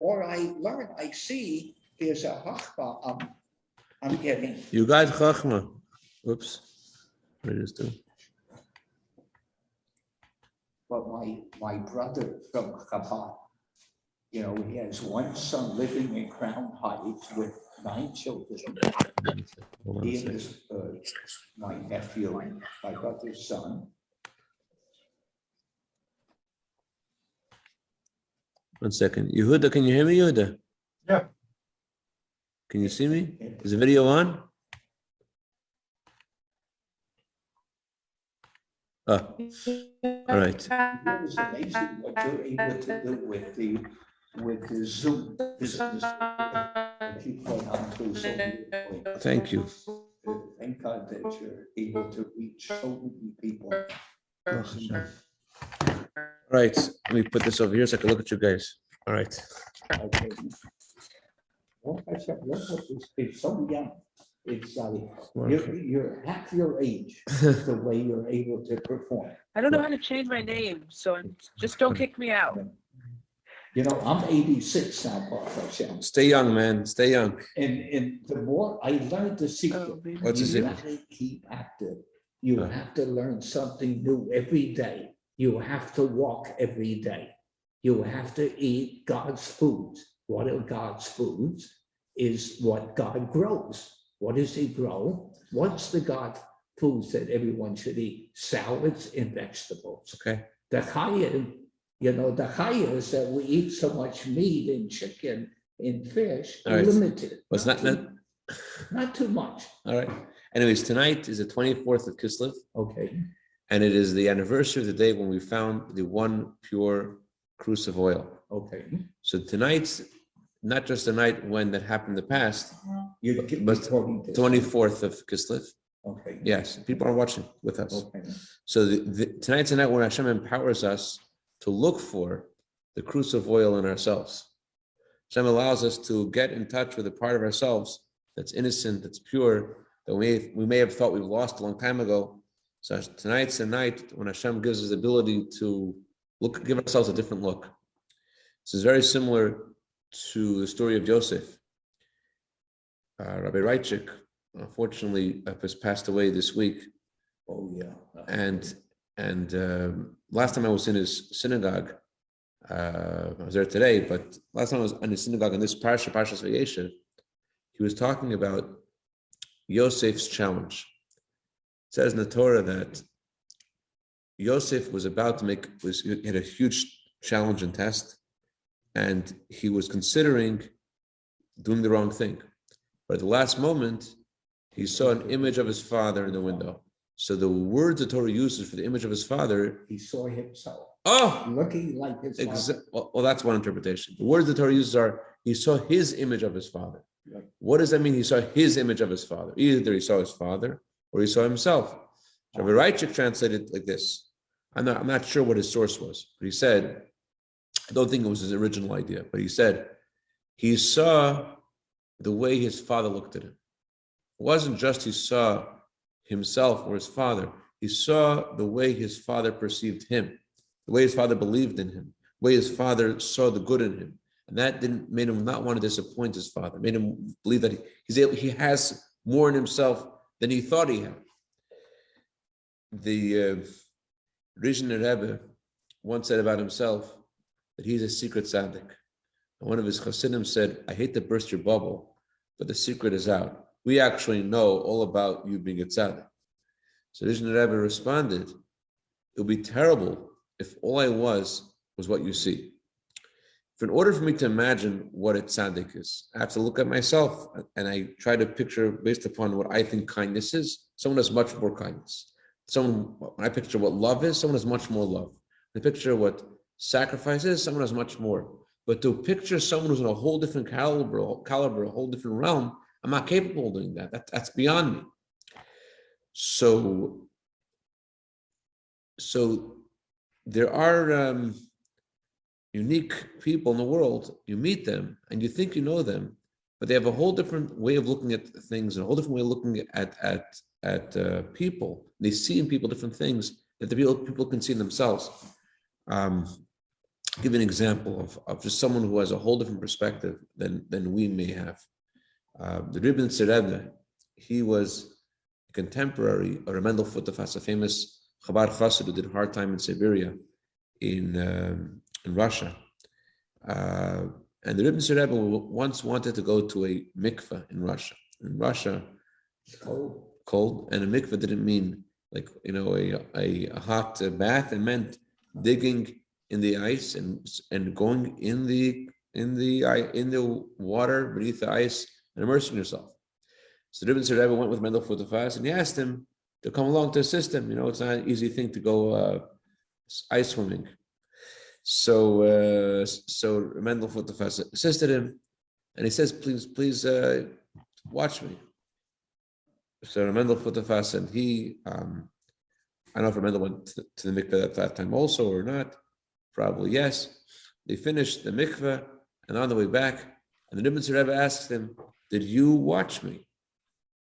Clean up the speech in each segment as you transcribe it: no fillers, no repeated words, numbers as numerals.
or I learn, I see there's a chachma I'm getting. You got chachma. Oops. What did I just do? But my brother from Chabad, he has one son living in Crown Heights with 9 children. He is my nephew, my brother's son. One second. Yehuda, can you hear me, Yehuda? Yeah. Can you see me? Is the video on? Oh, all right. It was amazing what you're able to do with the Zoom business that you put on through so beautifully. Thank you. Thank God that you're able to reach so many people. All right. Let me put this over here so I can look at you guys. All right. Okay. Well, Cashapp, your book is so young. It's you're half your age, the way you're able to perform. I don't know how to change my name, so just don't kick me out. I'm 86 now, Cashapp. Stay young, man. Stay young. And the more I learned the secret, What's the secret? You have to keep active. You have to learn something new every day. You have to walk every day. You have to eat God's foods. What are God's foods? Is what God grows. What does he grow? What's the God foods that everyone should eat? Salads and vegetables. Okay. The chayim, the chayim is that we eat so much meat and chicken and fish, Right. limited. Well, it's not Not too much. all right. Anyways, tonight is the 24th of Kislev, Okay. and it is the anniversary of the day when we found the one pure cruse of oil. Okay. So tonight's not just the night when that happened in the past, but talking to 24th of Kislev. Okay. Yes, people are watching with us. Okay. So tonight's the night when Hashem empowers us to look for the cruse of oil in ourselves. Hashem allows us to get in touch with a part of ourselves that's innocent, that's pure, that we may have thought we've lost a long time ago. So tonight's the night when Hashem gives us the ability to give ourselves a different look. This is very similar to the story of Joseph. Rabbi Reichik, unfortunately, has passed away this week. Oh yeah. And last time I was in his synagogue, I was there today, but last time I was in his synagogue in this Parshas Vayeshev, he was talking about Yosef's challenge. It says in the Torah that Yosef was about to he had a huge challenge and test, and he was considering doing the wrong thing. But at the last moment, he saw an image of his father in the window. So the words the Torah uses for the image of his father, He saw himself. Oh, Looking like his father. well, that's one interpretation. The words the Torah uses are, he saw his image of his father. Right. What does that mean? He saw his image of his father. Either he saw his father or he saw himself. Rabbi Reichik translated like this. I'm not sure what his source was, but he said, I don't think it was his original idea, but he said he saw the way his father looked at him. It wasn't just he saw himself or his father. He saw the way his father perceived him, the way his father believed in him, the way his father saw the good in him. And that made him not want to disappoint his father, made him believe that he has more in himself than he thought he had. The Rizhiner Rebbe once said about himself that he's a secret tzaddik. And one of his chassidim said, I hate to burst your bubble, but the secret is out. We actually know all about you being a tzaddik. So Rizhiner Rebbe responded, it would be terrible if all I was what you see. In order for me to imagine what a tzaddik is, I have to look at myself and I try to picture based upon what I think kindness is. Someone has much more kindness. When I picture what love is, someone has much more love. When I picture what sacrifice is, someone has much more. But to picture someone who's in a whole different caliber, a whole different realm, I'm not capable of doing that. That's beyond me. So there are unique people in the world. You meet them and you think you know them, but they have a whole different way of looking at things and a whole different way of looking at people. They see in people different things that the people can see in themselves. give you an example of just someone who has a whole different perspective than we may have. The Rabbi and Spiritual, he was a contemporary of Rabbi Mendel Futafas, a famous Chabad chassid who did hard time in Siberia, in Russia. And the Rabbi and Spiritual once wanted to go to a mikveh in Russia. In Russia, cold, and a mikveh didn't mean like a hot bath. It meant digging in the ice and going in the water beneath the ice and immersing yourself. So the Rebbe went with Mendel Futafas and he asked him to come along to assist him. It's not an easy thing to go ice swimming. So Mendel Futafas assisted him, and he says, "Please watch me." So Mendel Futafas and he, I don't know if Mendel went to the mikveh at that time also or not. Probably yes. They finished the mikveh, and on the way back, and the Rebbe asks him, "Did you watch me?"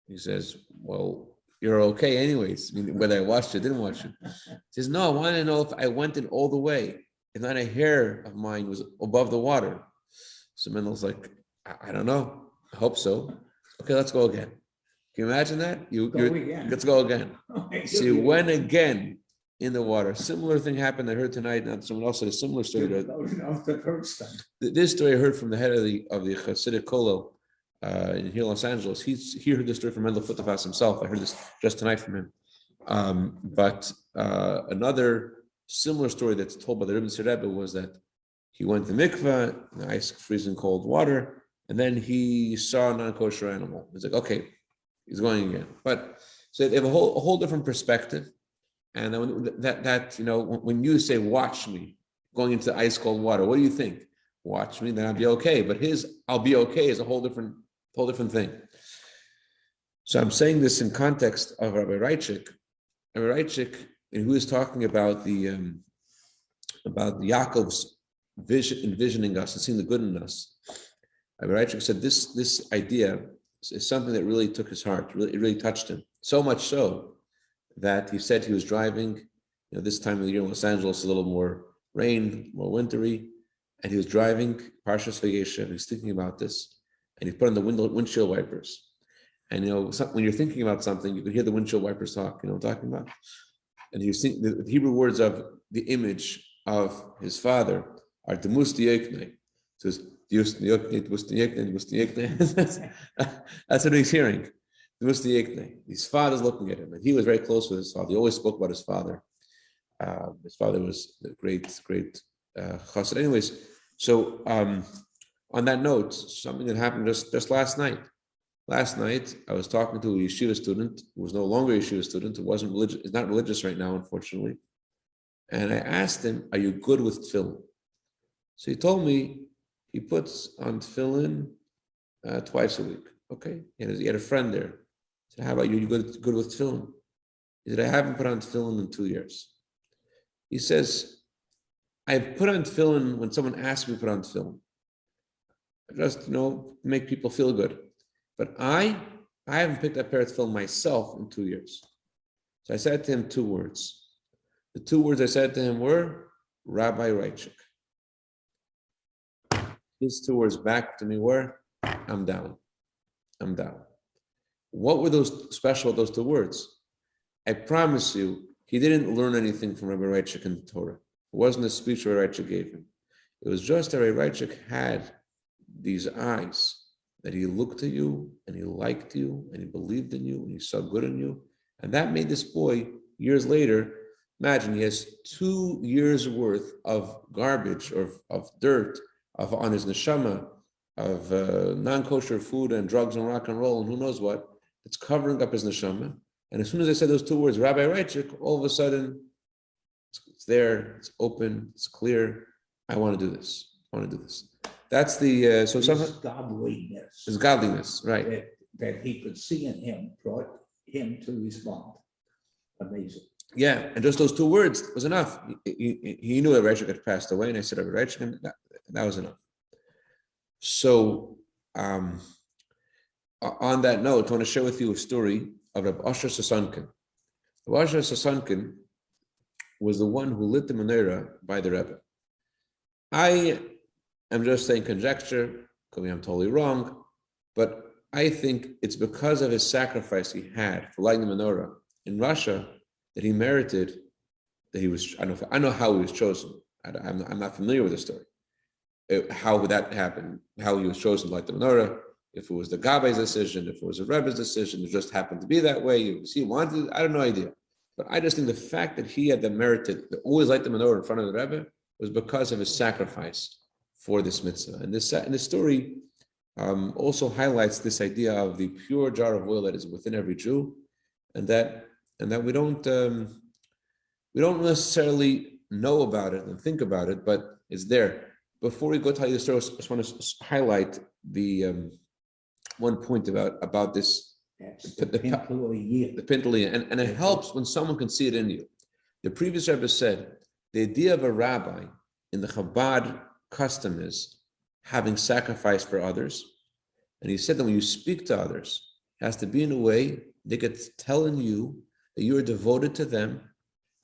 He says, "Well, you're okay anyways. I mean, whether I watched you or didn't watch you." He says, "No, I want to know if I went in all the way. If not a hair of mine was above the water." So Mendel's like, I don't know. I hope so. Okay, let's go again. Can you imagine that? Let's go again. So you went again in the water. Similar thing happened. I heard tonight. Now someone else said a similar story. The first time. This story I heard from the head of the Hasidic Kollel in here, Los Angeles. He heard this story from Mendel Futafas himself. I heard this just tonight from him. But another similar story that's told by the Rebbe was that he went to mikveh, the ice freezing cold water, and then he saw a non-kosher animal. He's like, okay, he's going again. But so they have a whole different perspective. And when you say watch me going into ice cold water, what do you think? Watch me, then I'll be okay. But his I'll be okay is a whole different thing. So I'm saying this in context of Rabbi Reichik. Rabbi Reichik, and who is talking about Yaakov's vision, envisioning us and seeing the good in us. Rabbi Reichik said this idea is something that really took his heart. It really touched him. So much so that he said he was driving. This time of the year in Los Angeles, a little more rain, more wintry, and he was driving Parshas Vayeshev. He was thinking about this, and he put on the windshield wipers. And when you're thinking about something, you can hear the windshield wipers talk. You know what I'm talking about? And you think the Hebrew words of the image of his father are Demus Diekne. So it's that's what he's hearing. Demus Diekne. His father's looking at him, and he was very close with his father. He always spoke about his father. His father was a great chassid. Anyways, so on that note, something that happened just last night. Last night, I was talking to a yeshiva student who was no longer a yeshiva student, who wasn't religious, is not religious right now, unfortunately. And I asked him, "Are you good with tefillin?" So he told me he puts on tefillin twice a week. Okay, he had a friend there. I said, "How about you? You good with tefillin?" He said, "I haven't put on tefillin in 2 years." He says, "I put on tefillin when someone asks me to put on tefillin. Just make people feel good. But I haven't picked up a pair of tefillin myself in 2 years." So I said to him 2 words. The 2 words I said to him were, Rabbi Reichik. His 2 words back to me were, I'm down. What were those special, those 2 words? I promise you, he didn't learn anything from Rabbi Reichik in the Torah. It wasn't a speech Rabbi Reichik gave him. It was just that Rabbi Reichik had these eyes that he looked at you and he liked you and he believed in you and he saw good in you. And that made this boy, years later, imagine he has 2 years worth of garbage or of dirt on his neshama, of non-kosher food and drugs and rock and roll and who knows what. It's covering up his neshama. And as soon as I said those 2 words, Rabbi Reichik, all of a sudden, it's there, it's open, it's clear. I want to do this. That's the godliness. His godliness, right? That he could see in him brought him to respond. Amazing. Yeah, and just those 2 words was enough. He knew that Reichik had passed away, and I said, Rabbi Reichik, and that was enough. So, on that note, I want to share with you a story of Rabbi Asher Sasankin. Rabbi Asher Sasankin was the one who lit the menorah by the Rebbe. I am just saying conjecture, could be I'm totally wrong, but I think it's because of his sacrifice he had for lighting the menorah in Russia that he merited that he was, I know how he was chosen. I'm not familiar with the story. How would that happen? How he was chosen to light the menorah, if it was the Gabai's decision, if it was a Rebbe's decision, it just happened to be that way. He wanted it, I have no idea. But I just think the fact that he had the merit to always light the menorah in front of the Rebbe was because of his sacrifice for this mitzvah. And this story also highlights this idea of the pure jar of oil that is within every Jew, and that we don't necessarily know about it and think about it, but it's there. Before we go tell you the story, I just want to highlight the one point about this. The Pintele, and it helps when someone can see it in you. The previous Rebbe said the idea of a rabbi in the Chabad custom is having sacrifice for others, and he said that when you speak to others, it has to be in a way they get telling you that you are devoted to them,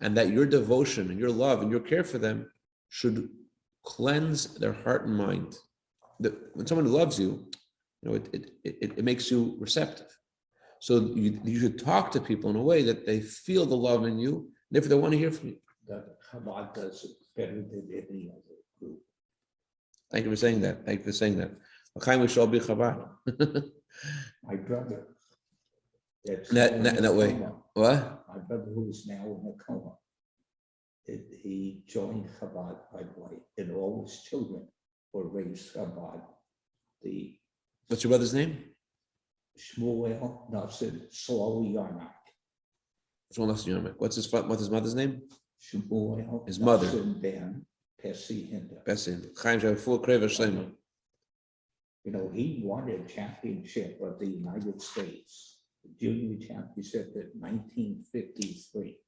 and that your devotion and your love and your care for them should cleanse their heart and mind. That when someone loves you, it makes you receptive. So you should talk to people in a way that they feel the love in you, and if they want to hear from you. That Chabad does it better than any other group. Thank you for saying that. Thank you for saying that. L'chaim we shall be Chabad. My brother. In that way. What? My brother, who is now in a coma, he joined Chabad by the way, and all his children were raised Chabad. What's your brother's name? Shmuel Nassim Slow Yarnak. What's his mother's name? Shmuel. His mother. Ben Pessi Hinda. Pessi. Chaim should have full kreva shlema. He won a championship of the United States, the junior championship in 1953.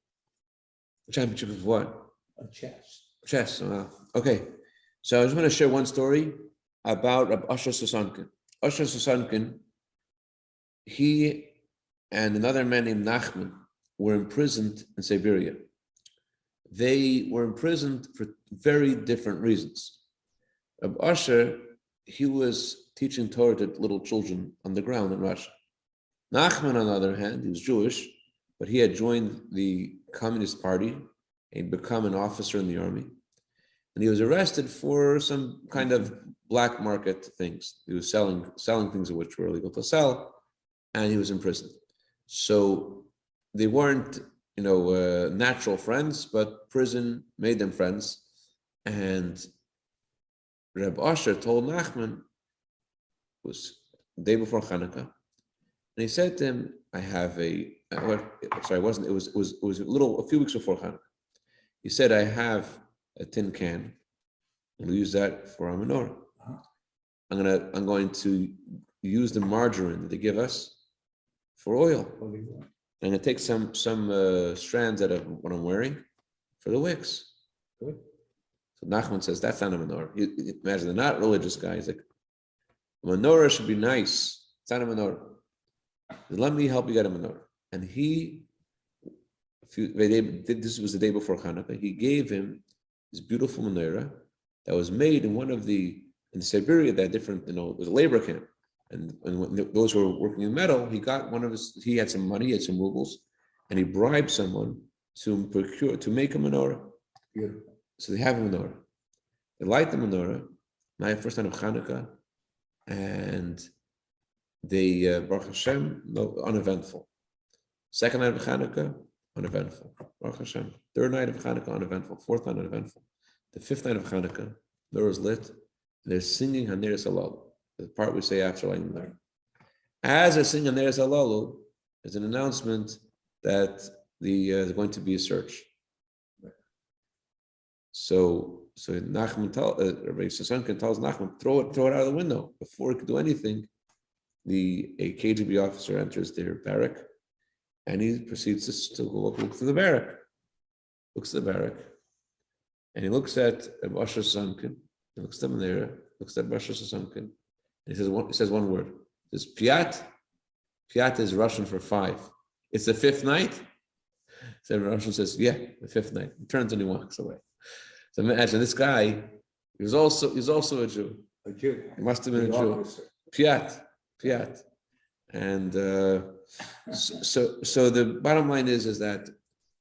Championship of what? Chess. Chess. Okay. So I just want to share one story about Rabbi Asher Sasankin. Asher Sasankin, he and another man named Nachman were imprisoned in Siberia. They were imprisoned for very different reasons. Rabbi Asher, he was teaching Torah to little children on the ground in Russia. Nachman, on the other hand, he was Jewish, but he had joined the Communist Party and become an officer in the army. And he was arrested for some kind of black market things. He was selling things which were illegal to sell, and he was imprisoned. So they weren't, natural friends, but prison made them friends. And Reb Asher told Nachman, it was the day before Hanukkah, and he said to him, "I have it was a few weeks before Hanukkah. He said, I have a tin can, and we'll use that for our menorah. I'm going to use the margarine that they give us for oil. I'm going to take some strands out of what I'm wearing for the wicks." Good. So Nachman says, that's not a menorah. Imagine they're not religious guy. He's like, a menorah should be nice. It's not a menorah. Let me help you get a menorah. And this was the day before Hanukkah, he gave him this beautiful menorah that was made in Siberia, that different, it was a labor camp. And when those who were working in metal, he had some money, he had some rubles, and he bribed someone to make a menorah. Beautiful. So they have a menorah. They light the menorah, first night of Hanukkah, and they, Baruch Hashem, uneventful. Second night of Hanukkah, uneventful. Baruch Hashem. Third night of Hanukkah, uneventful. Fourth night, uneventful. The fifth night of Hanukkah, the menorah is lit, and they're singing Haneres Halalu, the part we say after lighting the menorah. As they're singing Haneres Halalu, there's an announcement that there's going to be a search. So Nachman Rabbi Sasankin tells Nachman, throw it out of the window. Before he could do anything, a KGB officer enters their barrack, and he proceeds to look through the barrack. Looks at the barrack, and he looks at Rabbi Asher Sasankin, he looks at him there, looks at Rabbi Asher Sasankin, and he says one word. He says, Piat? Piat is Russian for 5. It's the 5th night? So Russian says, yeah, the 5th night. He turns and he walks away. So imagine this guy He's also a Jew. A Jew. He must have been a The Jew. officer. Piat. And so the bottom line is that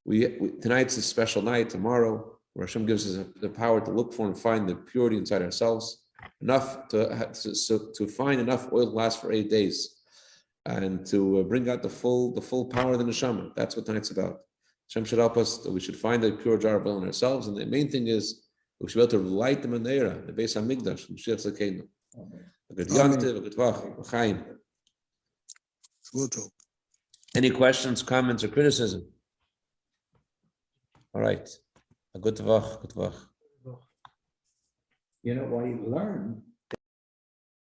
we tonight's a special night. Tomorrow, where Hashem gives us the power to look for and find the purity inside ourselves, enough to find enough oil to last for 8 days, and to bring out the full power of the neshama. That's what tonight's about. Hashem should help us that we should find a pure jar of oil in ourselves, and the main thing is we should be able to light the Maneira, the Beis Hamikdash, and Mashiach Tzidkeinu. A good yontiv, a good vach, a chaim. Any questions, comments, or criticism? All right. A good vach, good vach. You know, what you learn